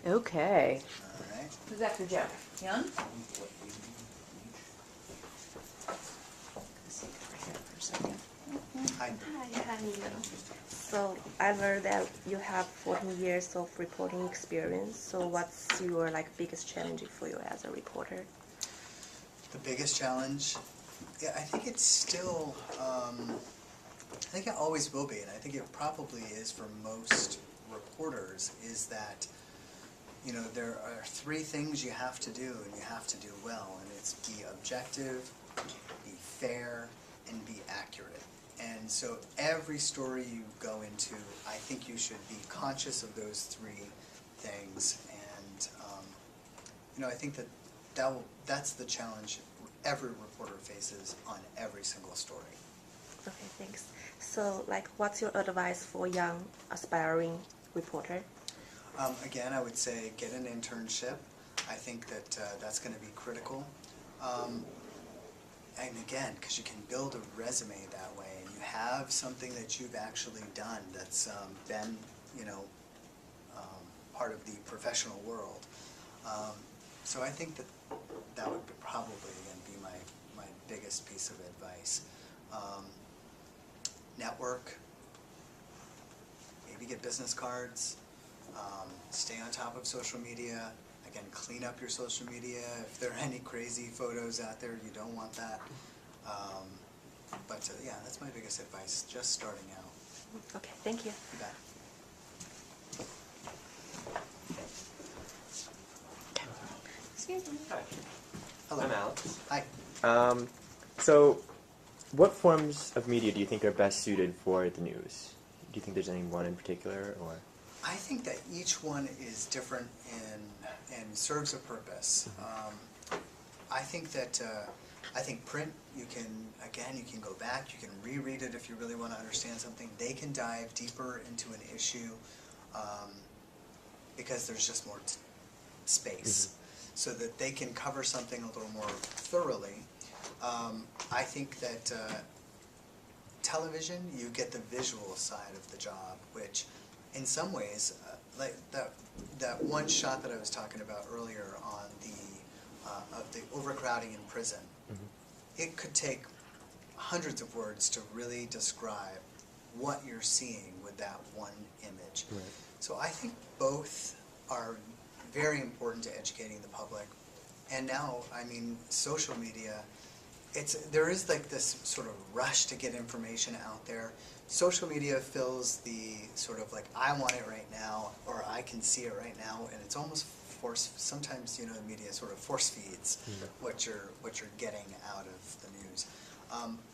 Okay. All right. Who's after Joe? Young? Hi. Hi. So I learned that you have 14 years of reporting experience. So what's your biggest challenge for you as a reporter? The biggest challenge, yeah, I think it's still, I think it always will be, and I think it probably is for most reporters, is that, there are three things you have to do, and you have to do well, and it's be objective, be fair, and be accurate. And so every story you go into, I think you should be conscious of those three things, and I think that's the challenge every reporter faces on every single story. Okay, thanks. So what's your advice for young aspiring reporter? Again, I would say get an internship. I think that that's going to be critical. And again, because you can build a resume that way, and you have something that you've actually done that's been, part of the professional world. So I think that would probably, again, be my biggest piece of advice. Network, maybe get business cards, stay on top of social media. Again, clean up your social media. If there are any crazy photos out there, you don't want that. But yeah, that's my biggest advice, just starting out. Okay, thank you. You bet. Excuse me. Hi, Hello. I'm Alex. Hi. So, what forms of media do you think are best suited for the news? Do you think there's any one in particular, or? I think that each one is different and serves a purpose. I think that print, you can go back, you can reread it if you really want to understand something. They can dive deeper into an issue because there's just more space, so that they can cover something a little more thoroughly. I think that television, you get the visual side of the job, which in some ways, like that one shot that I was talking about earlier on of the overcrowding in prison, it could take hundreds of words to really describe what you're seeing with that one image. Right. So I think both are very important to educating the public. And now, I mean, social media, there is this sort of rush to get information out there. Social media fills the sort of I want it right now, or I can see it right now, and it's almost sometimes, the media sort of force feeds what you're getting out of the news.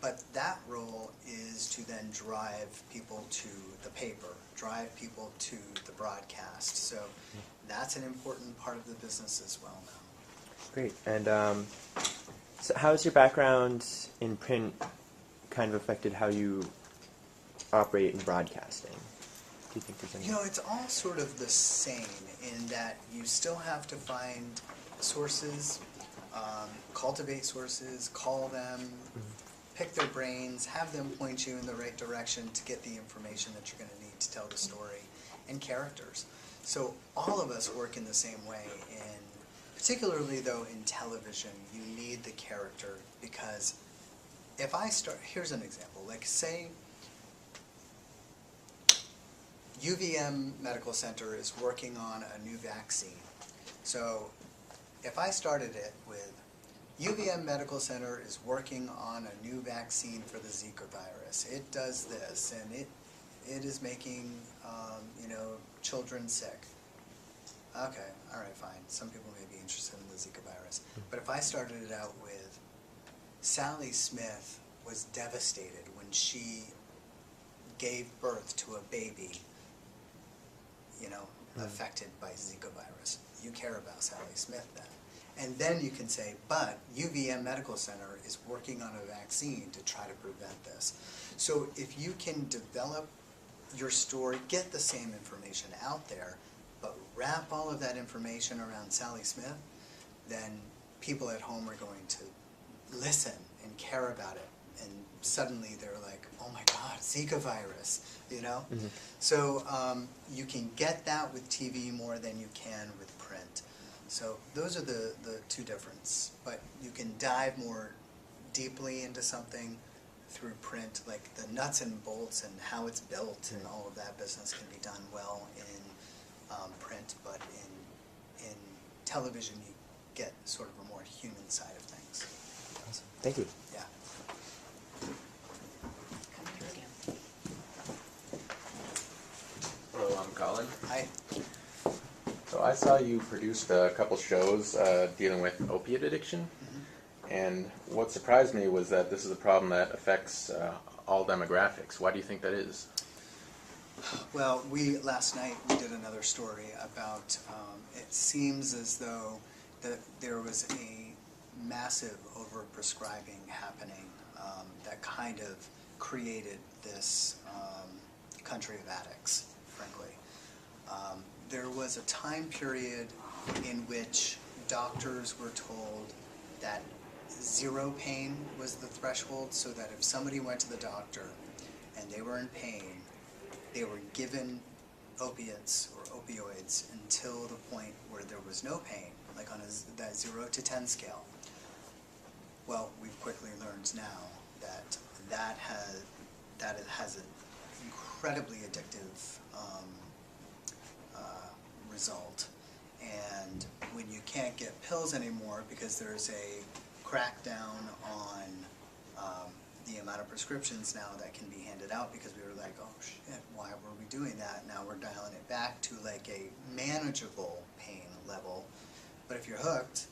But that role is to then drive people to the paper, drive people to the broadcast. So that's an important part of the business as well now. Great. And so how's your background in print kind of affected how you operate in broadcasting? Do you think there's any? It's all sort of the same in that you still have to find sources, cultivate sources, call them, pick their brains, have them point you in the right direction to get the information that you're going to need to tell the story, and characters. So all of us work in the same way, and particularly though in television, you need the character, because if I start, here's an example, say UVM Medical Center is working on a new vaccine. So if I started it with UVM Medical Center is working on a new vaccine for the Zika virus. It does this, and it is making children sick. Okay, all right, fine. Some people may be interested in the Zika virus. But if I started it out with Sally Smith was devastated when she gave birth to a baby, affected by Zika virus. You care about Sally Smith then. And then you can say, but UVM Medical Center is working on a vaccine to try to prevent this. So if you can develop your story, get the same information out there, but wrap all of that information around Sally Smith, then people at home are going to listen and care about it and suddenly they're like, oh my God, Zika virus, you know? So you can get that with TV more than you can with print. So those are the two differences. But you can dive more deeply into something through print, like the nuts and bolts and how it's built and all of that business can be done well in print, but in television you get sort of a more human side of things. Awesome. Thank you. Yeah. Come here again. Hello, I'm Colin. Hi. So I saw you produced a couple shows dealing with opiate addiction, and what surprised me was that this is a problem that affects all demographics. Why do you think that is? Well, last night we did another story about, it seems as though that there was a massive overprescribing happening that kind of created this country of addicts, frankly. There was a time period in which doctors were told that 0 pain was the threshold, so that if somebody went to the doctor and they were in pain, they were given opiates or opioids until the point where there was no pain, like on that 0 to 10 scale. Well, we've quickly learned now that has an incredibly addictive result. And when you can't get pills anymore because there's a crackdown on the amount of prescriptions now that can be handed out, because we were like, oh shit, why were we doing that? Now we're dialing it back to like a manageable pain level. But if you're hooked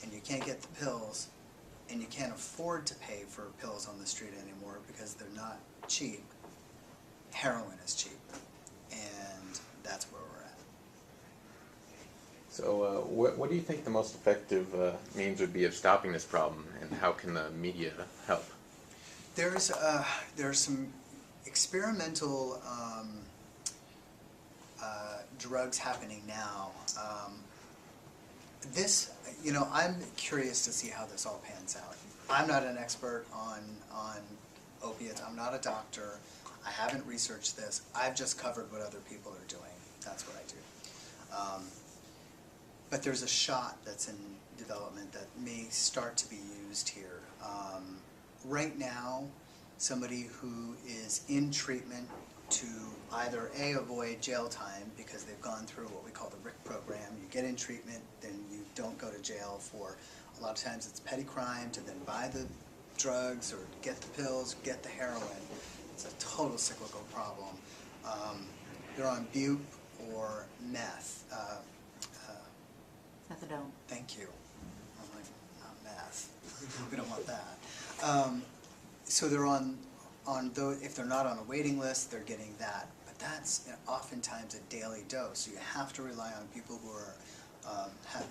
and you can't get the pills and you can't afford to pay for pills on the street anymore because they're not cheap, heroin is cheap. And that's where we're at. So what do you think the most effective means would be of stopping this problem, and how can the media help? There's some experimental drugs happening now. I'm curious to see how this all pans out. I'm not an expert on opiates. I'm not a doctor. I haven't researched this. I've just covered what other people are doing. That's what I do. But there's a shot that's in development that may start to be used here. Right now, somebody who is in treatment to either A, avoid jail time because they've gone through what we call the RIC program. You get in treatment, then you don't go to jail for, a lot of times it's petty crime to then buy the drugs or get the pills, get the heroin. It's a total cyclical problem. They're on bupe or meth. Methadone. Thank you. I'm like, not meth. We don't want that. So they're on those, if they're not on a waiting list, they're getting that. But that's oftentimes a daily dose. So you have to rely on people who are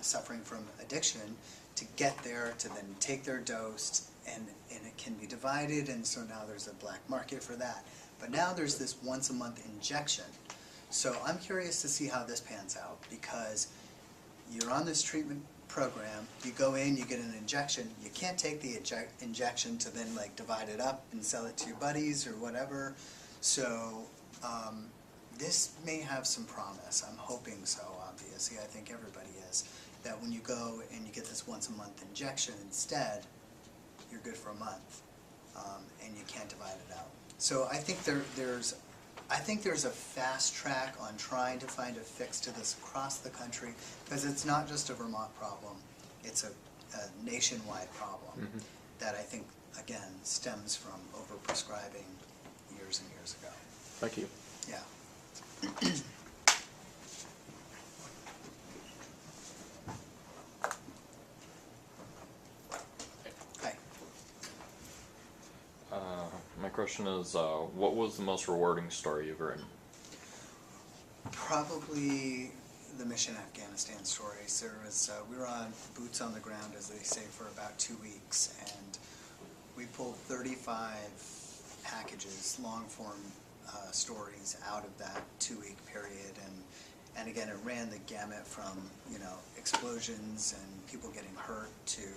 suffering from addiction to get there, to then take their dose, and it can be divided, and so now there's a black market for that. But now there's this once-a-month injection. So I'm curious to see how this pans out, because you're on this treatment program, you go in, you get an injection, you can't take the injection to then like divide it up and sell it to your buddies or whatever. So this may have some promise. I'm hoping so, obviously. I think everybody is. That when you go and you get this once-a-month injection instead, you're good for a month, and you can't divide it out. So I think there's a fast track on trying to find a fix to this across the country, because it's not just a Vermont problem, it's a nationwide problem that I think, again, stems from overprescribing years and years ago. Thank you. Yeah. Hi. My question is, what was the most rewarding story you've written? Probably the Mission Afghanistan stories. There was, we were on boots on the ground, as they say, for about 2 weeks, and we pulled 35 packages, long-form stories out of that 2-week period, and again, it ran the gamut from, explosions and people getting hurt to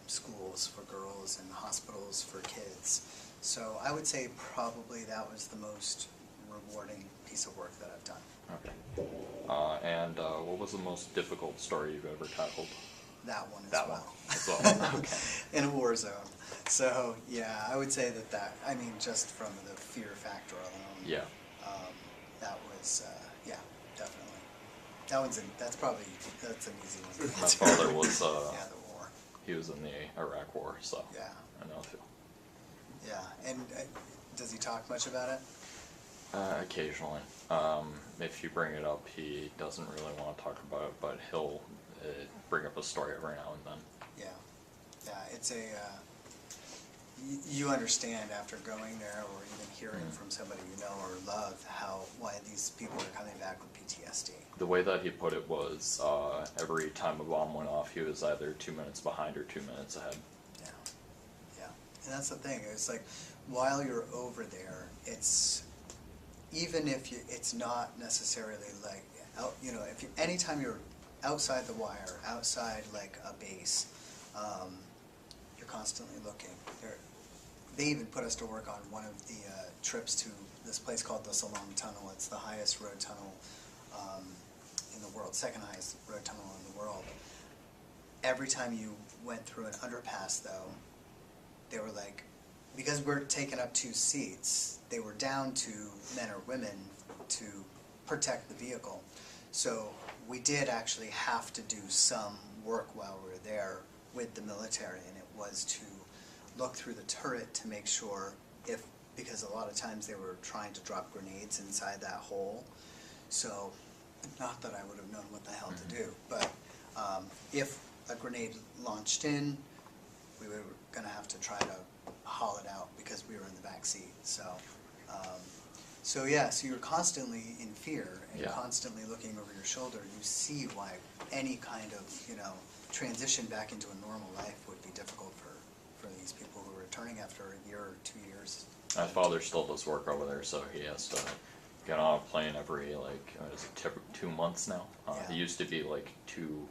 schools for girls and hospitals for kids. So I would say probably that was the most rewarding piece of work that I've done. Okay. And what was the most difficult story you've ever tackled? That one as That well. one as well. Okay. In a war zone. So yeah, I would say that, I mean, just from the fear factor alone. Yeah. That was, yeah, definitely. That's an easy one. My father was, Yeah, the war. he was in the Iraq War, so Yeah. I know too. Yeah, and does he talk much about it? Occasionally. If you bring it up, he doesn't really want to talk about it, but he'll bring up a story every now and then. Yeah, yeah, it's you understand after going there or even hearing from somebody you know or love why these people are coming back with PTSD. The way that he put it was every time a bomb went off, he was either 2 minutes behind or 2 minutes ahead. Yeah, yeah, and that's the thing. It's like while you're over there, it's even if it's not necessarily like anytime you're outside the wire, outside like a base, you're constantly looking. They even put us to work on one of the trips to this place called the Salong Tunnel. It's the highest road tunnel in the world, second highest road tunnel in the world. Every time you went through an underpass, though, they were like, because we're taking up 2 seats, they were down to men or women to protect the vehicle. So we did actually have to do some work while we were there with the military, and it was to look through the turret to make sure because a lot of times they were trying to drop grenades inside that hole. So, not that I would have known what the hell to do, but if a grenade launched in, we were going to have to try to haul it out because we were in the back seat. So, so you're constantly in fear and Yeah. constantly looking over your shoulder. You see why any kind of transition back into a normal life would be difficult for these people who are returning after a year or 2 years. My father still does work over there, so he has to get on a plane every, is it 2 months now? Yeah. It used to be, 2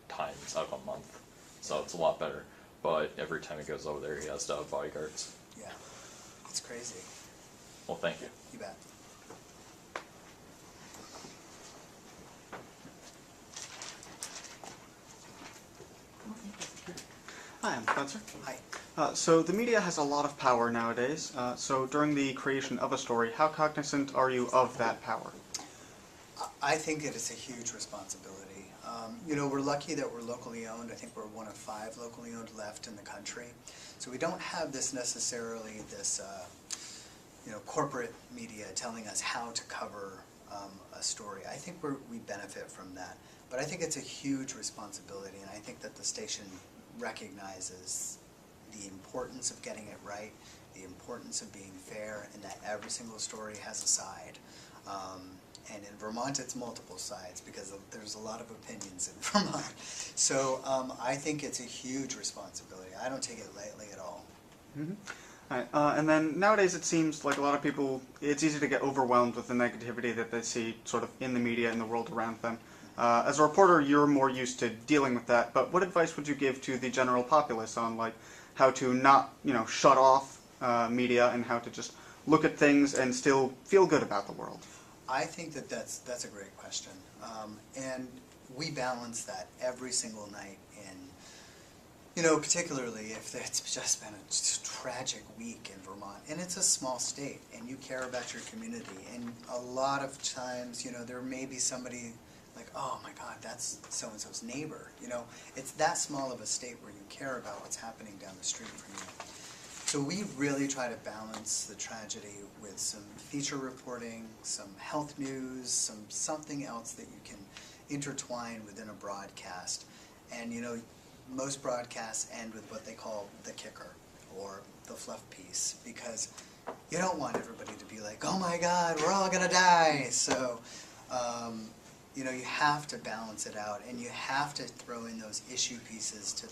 times out of a month, so it's a lot better. But every time he goes over there, he has to have bodyguards. Yeah, it's crazy. Well, thank you. You bet. Hi, I'm Spencer. Hi. So the media has a lot of power nowadays. So during the creation of a story, how cognizant are you of that power? I think that it's a huge responsibility. We're lucky that we're locally owned. I think we're one of 5 locally owned left in the country. So we don't have this necessarily corporate media telling us how to cover a story. I think we benefit from that. But I think it's a huge responsibility, and I think that the station recognizes the importance of getting it right, the importance of being fair, and that every single story has a side. And in Vermont, it's multiple sides because there's a lot of opinions in Vermont. So I think it's a huge responsibility. I don't take it lightly at all. Mm-hmm. And then nowadays it seems like a lot of people, it's easy to get overwhelmed with the negativity that they see sort of in the media and the world around them. As a reporter, you're more used to dealing with that, but what advice would you give to the general populace on how to not, shut off media and how to just look at things and still feel good about the world? I think that's a great question. And we balance that every single night particularly if it's just been a tragic week in Vermont. And it's a small state, and you care about your community. And a lot of times, there may be somebody like, oh my God, that's so-and-so's neighbor. It's that small of a state where you care about what's happening down the street from you. So we really try to balance the tragedy with some feature reporting, some health news, something else that you can intertwine within a broadcast. And most broadcasts end with what they call the kicker or the fluff piece, because you don't want everybody to be like, oh my God, we're all gonna die. So you have to balance it out, and you have to throw in those issue pieces to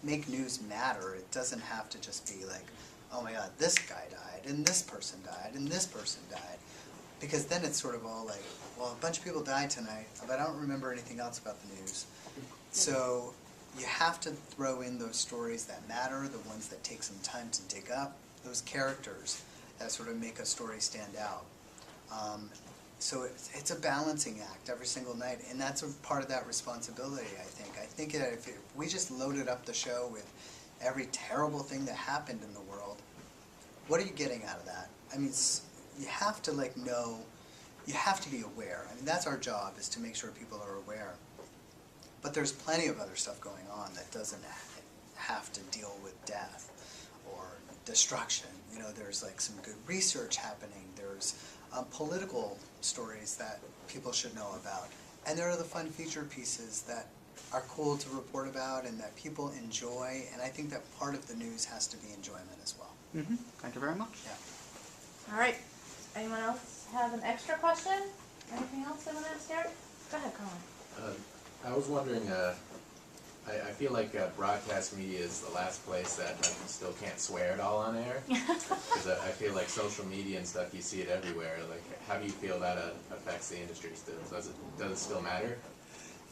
make news matter. It doesn't have to just be like, oh my God, this guy died, and this person died, and this person died. Because then it's sort of all like, well, a bunch of people died tonight, but I don't remember anything else about the news. So you have to throw in those stories that matter, the ones that take some time to dig up, those characters that sort of make a story stand out. So it's a balancing act every single night, and that's a part of that responsibility, I think. I think that if we just loaded up the show with every terrible thing that happened in the world, what are you getting out of that? I mean, you have to know, you have to be aware. I mean, that's our job, is to make sure people are aware. But there's plenty of other stuff going on that doesn't have to deal with death or destruction. You know, there's like some good research happening. There's political stories that people should know about. And there are the fun feature pieces that are cool to report about and that people enjoy. And I think that part of the news has to be enjoyment as well. Mm-hmm. Thank you very much. Yeah. All right. Anyone else have an extra question? Anything else they want to ask Eric? Go ahead, Colin. I was wondering, I feel like broadcast media is the last place that you still can't swear at all on air. Because I feel like social media and stuff, you see it everywhere. Like, how do you feel that affects the industry still? Does it still matter?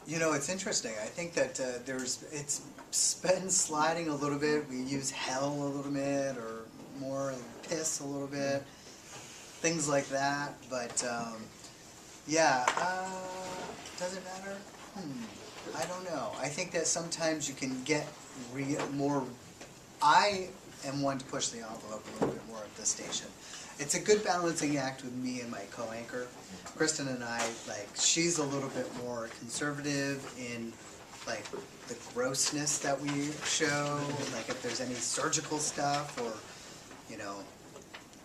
You know, it's interesting. I think that it's been sliding a little bit. We use hell a little bit, or more piss a little bit, things like that. But yeah, does it matter? I don't know. I think that sometimes you can get more. I am one to push the envelope a little bit more at this station. It's a good balancing act with me and my co-anchor. Kristen and I, like, she's a little bit more conservative in, like, the grossness that we show, like if there's any surgical stuff or, you know,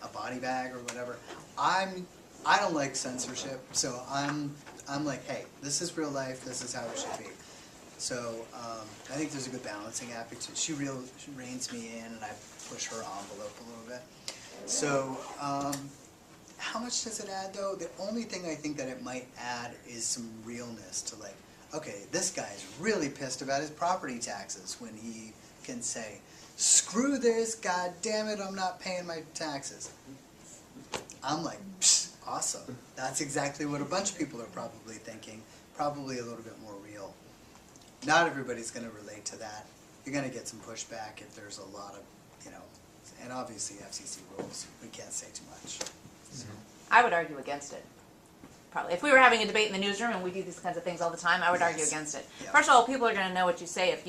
a body bag or whatever. I don't like censorship, so I'm like, hey, this is real life, this is how it should be. So I think there's a good balancing act. She reins me in, and I push her envelope a little bit. So how much does it add, though? The only thing I think that it might add is some realness to, like, okay, this guy's really pissed about his property taxes when he can say, screw this, god damn it, I'm not paying my taxes. I'm like, psh, awesome. That's exactly what a bunch of people are probably thinking, probably a little bit more real. Not everybody's going to relate to that. You're going to get some pushback if there's a lot of, you know, and obviously FCC rules. We can't say too much. So. I would argue against it. Probably. If we were having a debate in the newsroom, and we do these kinds of things all the time, I would argue against it. Yeah. First of all, people are going to know what you say if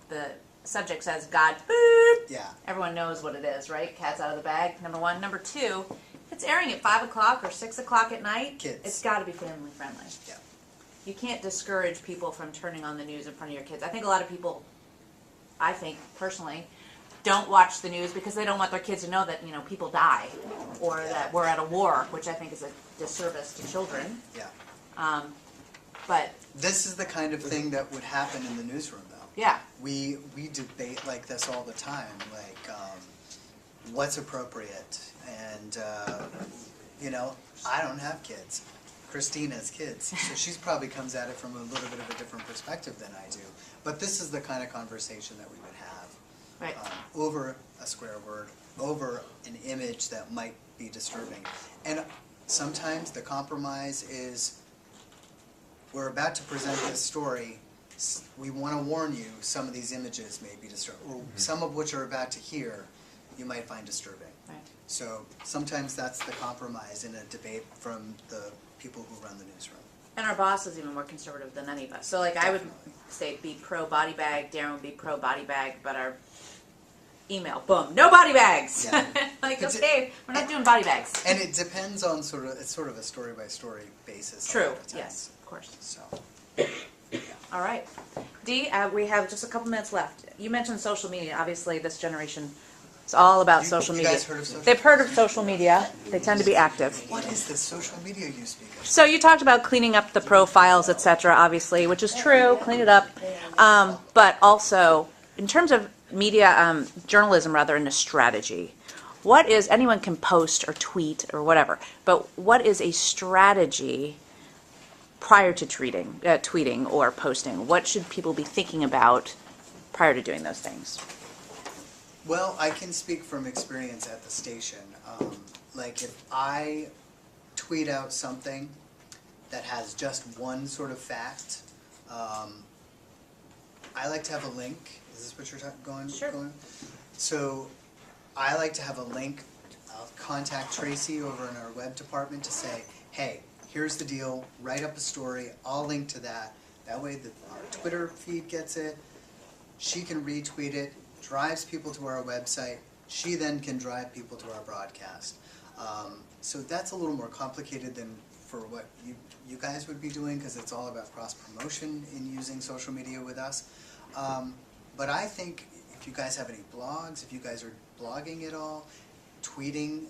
the subject says God, boop. Yeah. Everyone knows what it is, right? Cat's out of the bag, number one. Number two, if it's airing at 5 o'clock or 6 o'clock at night, Kids. it's got to be family friendly. Yeah. You can't discourage people from turning on the news in front of your kids. I think a lot of people, I think personally, don't watch the news because they don't want their kids to know that, you know, people die or that we're at a war, which I think is a disservice to children. Yeah. But This is the kind of thing that would happen in the newsroom, though. yeah, We debate like this all the time, like what's appropriate, and you know, I don't have kids. Christine has kids, so she probably comes at it from a little bit of a different perspective than I do. But this is the kind of conversation that we would have right. over a swear word, over an image that might be disturbing. And sometimes the compromise is, we're about to present this story, we want to warn you some of these images may be disturbing, or some of which are about to hear you might find disturbing. Right. So sometimes that's the compromise in a debate from the people who run the newsroom. And our boss is even more conservative than any of us. So, like, I would say be pro body bag, Darren would be pro body bag, but our email, boom, no body bags. Yeah. Like, It's- okay, we're not doing body bags. And it depends on it's sort of a story by story basis. a True. lot of times. Yes, of course. So. All right. Dee, we have just a couple minutes left. You mentioned social media. Obviously, this generation is all about social You media. guys heard of social They've heard of social media. They tend to be active. What is this social media you speak of? So you talked about cleaning up the profiles, etc., obviously, which is true, clean it up. But also, in terms of media, journalism rather, and a strategy, what is, anyone can post or tweet or whatever, but what is a strategy prior to tweeting or posting? What should people be thinking about prior to doing those things? Well, I can speak from experience at the station. Like if I tweet out something that has just one sort of fact, I like to have a link. Is this what you're going? Sure. Going? So I like to have a link. I'll contact Tracy over in our web department to say, hey, here's the deal. Write up a story. I'll link to that. That way our Twitter feed gets it. She can retweet it, drives people to our website. She then can drive people to our broadcast. So that's a little more complicated than for what you guys would be doing, because it's all about cross-promotion in using social media with us. But I think if you guys have any blogs, if you guys are blogging at all, tweeting,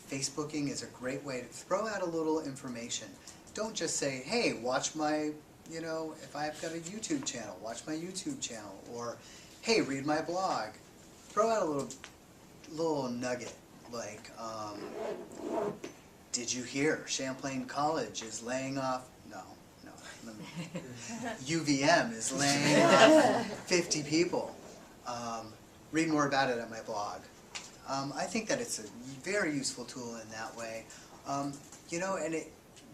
Facebooking is a great way to throw out a little information. Don't just say, hey, watch my, if I've got a YouTube channel, watch my YouTube channel, or hey, read my blog. Throw out a little nugget, like, did you hear Champlain College is laying off, UVM is laying off 50 people. Read more about it on my blog. I think that it's a very useful tool in that way. And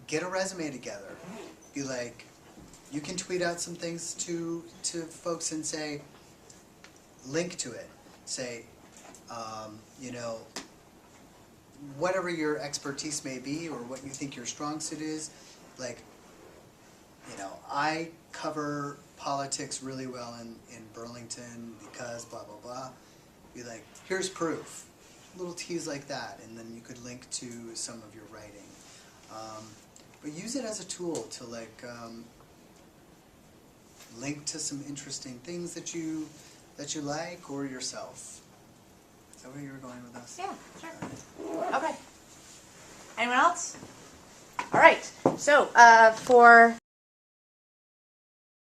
get a resume together. Be like, you can tweet out some things to folks and say, link to it. Say, whatever your expertise may be or what you think your strong suit is, like, I cover politics really well in Burlington because blah, blah, blah. Be like, here's proof. Little tease like that, and then you could link to some of your writing. But use it as a tool to link to some interesting things that you like, or yourself. Is that where you were going with us? Yeah, sure. Okay. Anyone else? All right. So for